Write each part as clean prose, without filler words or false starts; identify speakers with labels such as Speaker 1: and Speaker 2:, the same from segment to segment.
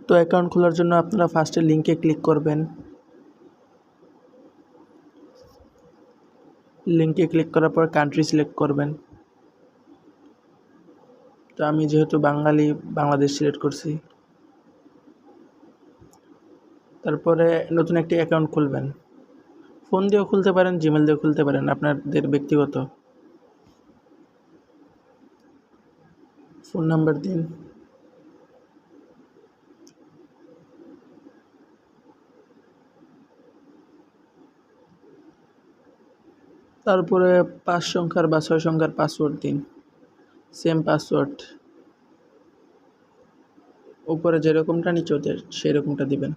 Speaker 1: তো অ্যাকাউন্ট খোলার জন্য আপনারা ফার্স্টে লিঙ্কে ক্লিক করবেন। লিঙ্কে ক্লিক করার পর কান্ট্রি সিলেক্ট করবেন। তো আমি যেহেতু বাঙালি, বাংলাদেশ সিলেক্ট করছি। তারপরে নতুন একটি অ্যাকাউন্ট খুলবেন। ফোন দিয়েও খুলতে পারেন, জিমেল দিয়েও খুলতে পারেন, আপনাদের ব্যক্তিগত। ফোন নাম্বার দিন। তারপরে 5 সংখ্যার বা 6 সংখ্যার পাসওয়ার্ড দিন। Same password. উপরে যেরকমটা নিচে ওদের সেরকমটা দিবেন।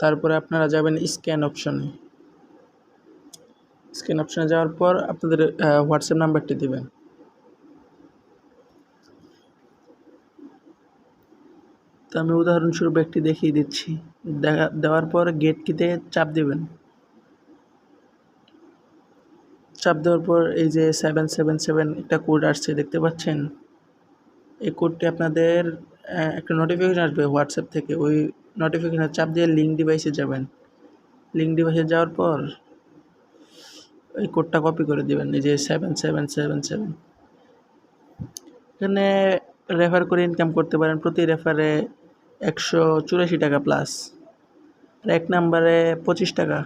Speaker 1: তারপরে আপনারা যাবেন স্ক্যান অপশনে। স্ক্যান অপশনে যাওয়ার পর আপনাদের হোয়াটসঅ্যাপ নাম্বারটি দিবেন। তো আমি উদাহরণস্বরূপ একটি দেখিয়ে দিচ্ছি। দেওয়ার পর গেট কিতে চাপ দিবেন। চাপ দেওয়ার পর এই যে 777 একটা কোড আসছে, দেখতে পাচ্ছেন? এই কোডটি আপনাদের একটা নোটিফিকেশন আসবে হোয়াটসঅ্যাপ থেকে। ওই নোটিফিকেশনে চাপ দিয়ে লিঙ্ক ডিভাইসে যাবেন। লিঙ্ক ডিভাইসে যাওয়ার পর এই কোডটা কপি করে দিবেন, এই যে 7777। এখানে রেফার করে ইনকাম করতে পারেন প্রতি রেফারে 184 টাকা প্লাস। আর এক নাম্বারে 25 টাকা।